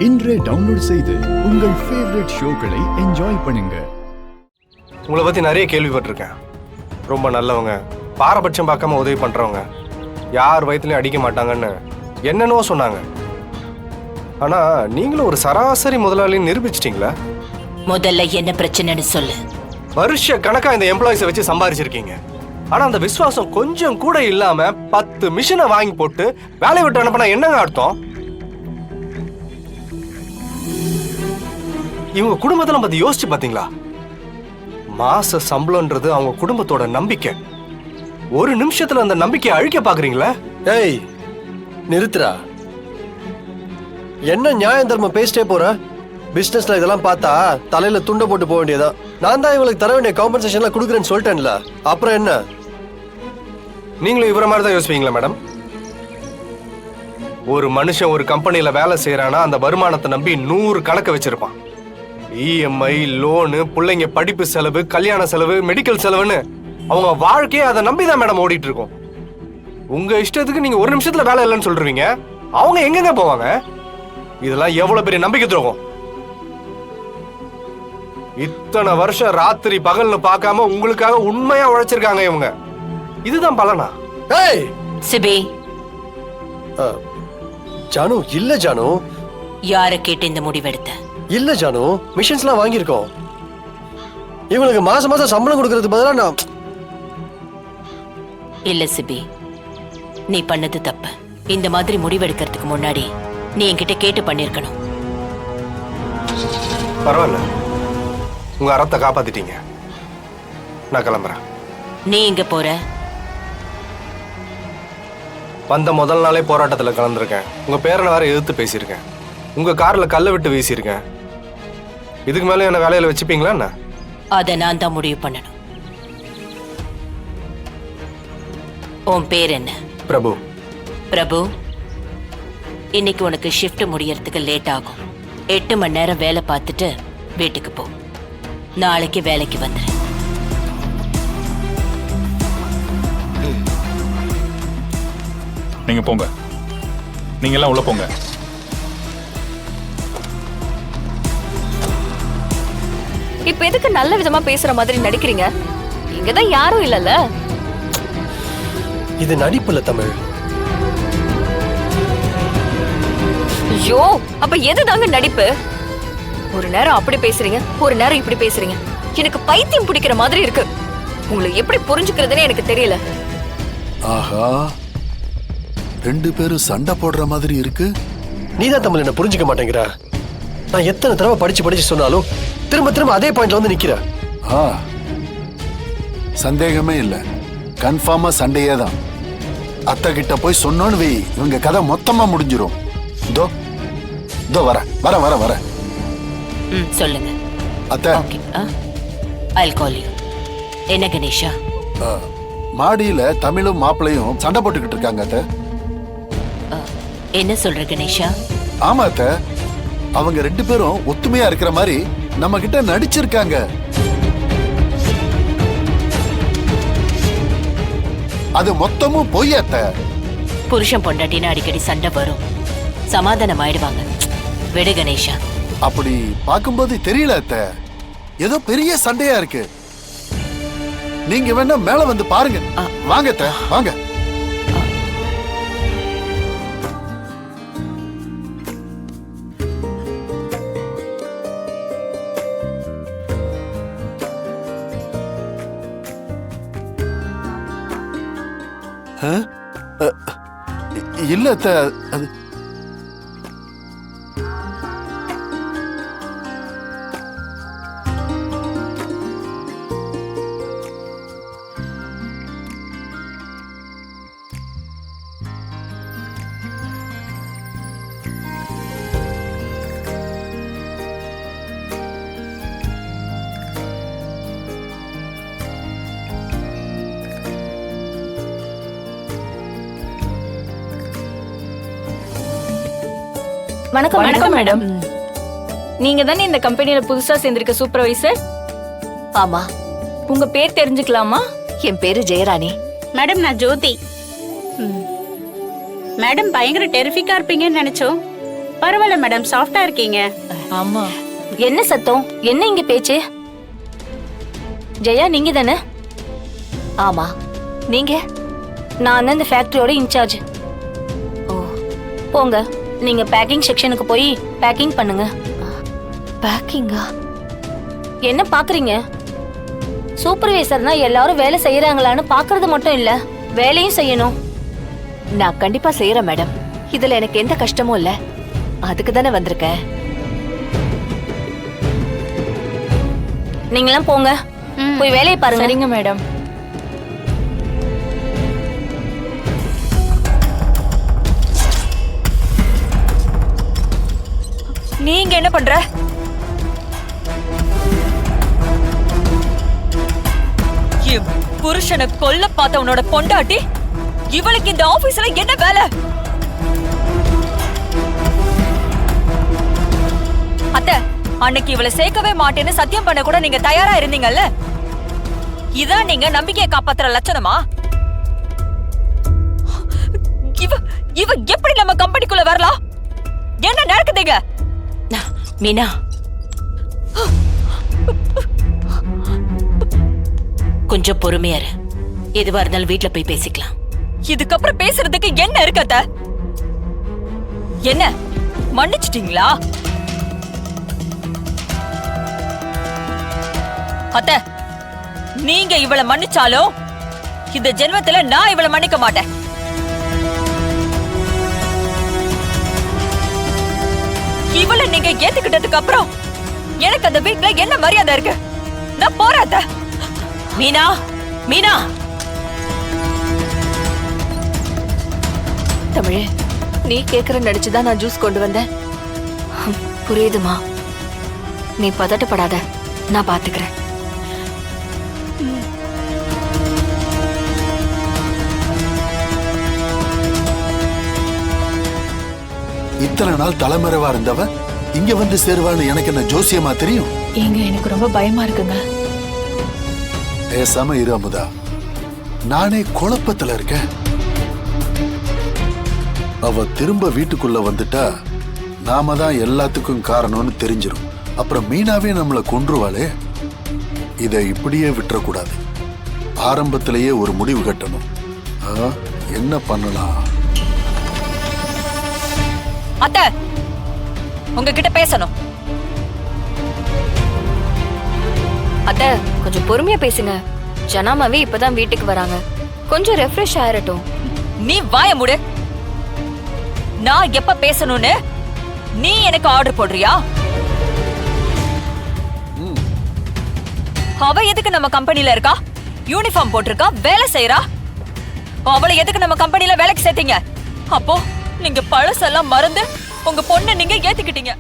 இன்றே டவுன்லோட் செய்து உங்கள் ஃபேவரட் ஷோக்களை என்ஜாய் பண்ணுங்க. உங்களை பத்தி நிறைய கேள்விப்பட்டிருக்கேன். ரொம்ப நல்லவங்க, பாரபட்சம் பார்க்காம உதவி பண்றவங்க, யார் வயிற்றுலையும் அடிக்க மாட்டாங்கன்னு என்னென்னவோ சொன்னாங்க. ஆனா நீங்களும் ஒரு சராசரி முதலாளின்னு நிரூபிச்சிட்டீங்களா? முதல்ல என்ன பிரச்சனைன்னு சொல்லு. வருஷ கணக்கா இந்த எம்ப்ளாயிஸை வச்சு சம்பாதிச்சிருக்கீங்க. ஆனா அந்த விசுவாசம் கொஞ்சம் கூட இல்லாம 10 மிஷினை வாங்கி போட்டு வேலையை விட்டு அனுப்பினா என்னங்க அர்த்தம்? இவங்க குடும்பத்தெல்லாம் பத்தி யோசிச்சு பாத்தீங்களா? மாச சம்பளம்ன்றது அவங்க குடும்பத்தோட நம்பிக்கை. ஒரு நிமிஷத்துல அந்த நம்பிக்கையை அழிக்க பாக்குறீங்களா? ஏய் நிறுத்துறா. என்ன நியாயம் தர்மம் பேசிட்டே போற? பிசினஸ்ல இதெல்லாம் பார்த்தா தலையில துண்டை போட்டு போக வேண்டியதா. நான் தான் இவங்களுக்கு தர வேண்டிய காம்பன்சேஷன்லாம் கொடுக்குறேன்னு சொல்லிட்டேன்ல, அப்புறம் என்ன? நீங்களும் இவர மாதிரி தான் யோசிப்பீங்களா மேடம்? ஒரு மனுஷன் ஒரு கம்பெனில வேலை செய்யறானா அந்த வருமானத்தை நம்பி 100 கணக்கு வச்சிருப்பான். இஎம்ஐ, லோனு, பிள்ளைங்க படிப்பு செலவு, கல்யாண செலவு, மெடிக்கல் செலவுன்னு அவங்க வாழ்க்கையை அதை நம்பிதான் மேடம் ஓடிட்டு இருக்கும். உங்க இஷ்டத்துக்கு நீங்க ஒரு நிமிஷத்துல வேலை இல்லைன்னு சொல்றீங்க, அவங்க எங்கெங்க போவாங்க? இதெல்லாம் எவ்வளவு பெரிய நம்பிக்கை துரோகம். இத்தனை வருஷம் ராத்திரி பகல்னு பார்க்காம உங்களுக்காக உண்மையா உழைச்சிருக்காங்க இவங்க. இதுதான் பலனா? ஏய் சிபி, ஜானு இல்ல ஜானு. யார கேட்டு இந்த முடிவெடுத்த? இல்ல ஜானு, மிஷின்ஸ்லாம் வாங்கியிருக்கோம். இவங்களுக்கு மாசம் மாசம் சம்பளம் கொடுக்கறதுக்கு பதிலா நான் இல்ல சிபி, நீ பண்ணது தப்பு. இந்த மாதிரி முடிவெடுக்கிறதுக்கு முன்னாடி நீ என்கிட்ட கேட்டு பண்ணிருக்கணும். பரவாயில்ல, உங்க அறத்தை காப்பாத்திட்டீங்க. நான் கிளம்புறேன். நீ எங்க போற? வந்த முதல் நாளே போராட்டத்தில் கலந்துருக்கேன். உங்க பேரனை வேற எதிர்த்து பேசியிருக்கேன். உங்க கார்ல கல்லை விட்டு வீசியிருக்கேன். இதுக்கு மேலே என்ன வேலையில வச்சுப்பீங்களா என்ன? அத நான் தான் முடிவு பண்ணணும். உன் பேர் என்ன? பிரபு. பிரபு, இன்னைக்கு உனக்கு ஷிஃப்ட் முடியறதுக்கு லேட் ஆகும். 8 மணி நேரம் வேலை பார்த்துட்டு வீட்டுக்கு போ. நாளைக்கு வேலைக்கு வந்துரு. நீங்க போங்க, நீங்க எல்லாம் உள்ள போங்க. இப்ப எதுக்கு நல்ல விதமா பேசுற மாதிரி நடிக்கிறீங்க? இங்கதான் யாரும் இல்லல்ல. இது நடிப்புல தமிழ். ஐயோ, அப்ப எதுதாங்க நடிப்பு? ஒரு நேரம் அப்படி பேசுறீங்க, ஒரு நேரம் இப்படி பேசுறீங்க. எனக்கு பைத்தியம் பிடிக்கிற மாதிரி இருக்கு. உங்களை எப்படி புரிஞ்சுக்கிறதுன்னு எனக்கு தெரியல. ஆஹா, 2 பேரும் சண்டை போடுற மாதிரி இருக்கு. நீதான் தமிழ் என்ன புரிஞ்சுக்க மாட்டேங்கிற. நான் எத்தனை தடவை படிச்சு சொன்னாலும் திரும்ப திரும்ப அதே பாயிண்ட்ல வந்து நிக்கிற. சந்தேகமே இல்ல, கன்ஃபார்மா சண்டையே தான். அத்தை கிட்ட போய் சொன்னோன்னு வை, இவங்க கதை மொத்தமா முடிஞ்சிரும். இதோ இதோ வர வர வர வர சொல்லுங்க. அத்தை, ஓகே, I'll call you. என்ன கணேஷா? மாடியில தமிழும் மாப்பிளையும் சண்டை போட்டுக்கிட்டு இருக்காங்க அத்தை. என்ன சொல்ற கணேஷா? ஆமா அத்தை, அவங்க 2 பேரும் ஒத்துமையா இருக்கிற மாதிரி நம்ம கிட்ட நடிச்சிருக்காங்க. அது மொத்தமும் பொய் அத்தை. புருஷன் பொண்டாட்டின்னு அடிக்கடி சண்டை வரும், சமாதானம் ஆயிடுவாங்க. விடு கணேஷா. அப்படி பார்க்கும்போது தெரியல அத்தை, ஏதோ பெரிய சண்டையா இருக்கு. நீங்க வேணா மேல வந்து பாருங்க. வாங்க அத்தை, வாங்க. இல்ல அத்தை, அது வணக்கம். வணக்கம் மேடம். நீங்க தானே இந்த கம்பெனில புதுசா சேர்ந்திருக்க சூப்பர்வைசர்? ஆமா. உங்க பேர் தெரிஞ்சுக்கலாமா? என் பேரு ஜெயராணி. மேடம், நான் ஜோதி. மேடம் பயங்கர டெரிஃபிக்கா இருப்பீங்கன்னு நினைச்சோம். பரவாயில்ல மேடம், சாஃப்டா இருக்கீங்க. ஆமா. என்ன சத்தம்? என்ன இங்க பேச்சு? ஜெயா, நீங்க தானே? ஆமா, நீங்க? நான் தான் இந்த ஃபேக்டரியோட இன்சார்ஜ். ஓ, போங்க, நீங்க பேக்கிங் செக்ஷனுக்கு போய் பேக்கிங் பண்ணுங்க. பேக்கிங்கா? என்ன பாக்குறீங்க? சூப்பர்வைசர்னா எல்லாரும் வேலை செய்யறாங்களான்னு பாக்குறது மட்டும் இல்ல, வேலையும் செய்யணும். நான் கண்டிப்பா செய்யறேன் மேடம். இதுல எனக்கு எந்த கஷ்டமும் இல்ல. அதுக்கு தானே வந்திருக்கேன். நீங்களாம் போங்க, போய் வேலையை பாருங்க. சரிங்க மேடம். நீங்க என்ன பண்ற? என் புருஷனை கொல்ல பார்த்த உன்னோட பொண்டாட்டி இவளுக்கு இந்த ஆபீஸ்ல என்ன வேலை? அத்தை, அன்னைக்கு இவளை சேர்க்கவே மாட்டேன்னு சத்தியம் பண்ண கூட நீங்க தயாரா இருந்தீங்கல்ல? இதான் நீங்க நம்பிக்கையை காப்பாத்துற லட்சணமா? இவ இவ எப்படி நம்ம கம்பெனிக்குள்ள வரலாம்? என்ன நடக்குதுங்க? மீனா, கொஞ்சம் பொறுமையா இரு. எதுவா இருந்தாலும் வீட்ல போய் பேசிக்கலாம். இதுக்கப்புறம் பேசுறதுக்கு என்ன இருக்கு அத்தை? என்ன மன்னிச்சிட்டீங்களா? அத்தை, நீங்க இவளை மன்னிச்சாலும் இந்த ஜென்மத்துல நான் இவளை மன்னிக்க மாட்டேன். இவளை நீங்க ஏத்துக்கிட்டதுக்கு அப்புறம் எனக்கு அந்த வீட்ல என்ன மரியாதை இருக்கு? நான் போறேன் அத்தை. மீனா, மீனா. தமிழ், நீ கேக்குற நடிச்சுதான் நான் ஜூஸ் கொண்டு வந்தேன். புரியுதுமா, நீ பதட்டப்படாத, நான் பாத்துக்கிறேன். இத்தனை நாள் தலைமறைவா இருந்தவ இங்க வந்து சேருவான்னு எனக்கு என்ன ஜோசியமா தெரியும்? ஏங்க, எனக்கு ரொம்ப பயமா இருக்குங்க. பேசாம இரு அமுதா, நானே குழப்பத்துல இருக்கேன். அவ திரும்ப வீட்டுக்குள்ள வந்துட்டா நாம தான் எல்லாத்துக்கும் காரணம்னு தெரிஞ்சிரும். அப்புறம் மீனாவே நம்மளை கொன்றுவாளே. இதை இப்படியே விட்டுறக்கூடாது. ஆரம்பத்திலேயே ஒரு முடிவு கட்டணும். என்ன பண்ணலாம்? அத்தை, உங்ககிட்ட பேசணும். அத்தை, கொஞ்சம் பொறுமையா பேசுங்க. ஜனாமாவே இப்பதான் வீட்டுக்கு வராங்க. கொஞ்சம் ரெஃப்ரெஷ் ஆயிரட்டும். நீ வாய மூடு. நான் எப்ப பேசணும்னு நீ எனக்கு ஆர்டர் போடுறியா? அவ எதுக்கு நம்ம கம்பெனில இருக்கா? யூனிஃபார்ம் போட்டிருக்கா, வேலை செய்யறா. அவளை எதுக்கு நம்ம கம்பெனில வேலைக்கு சேர்த்தீங்க? அப்போ நீங்க பழசெல்லாம் மறந்து உங்க பொண்ணை நீங்க ஏத்துக்கிட்டீங்க.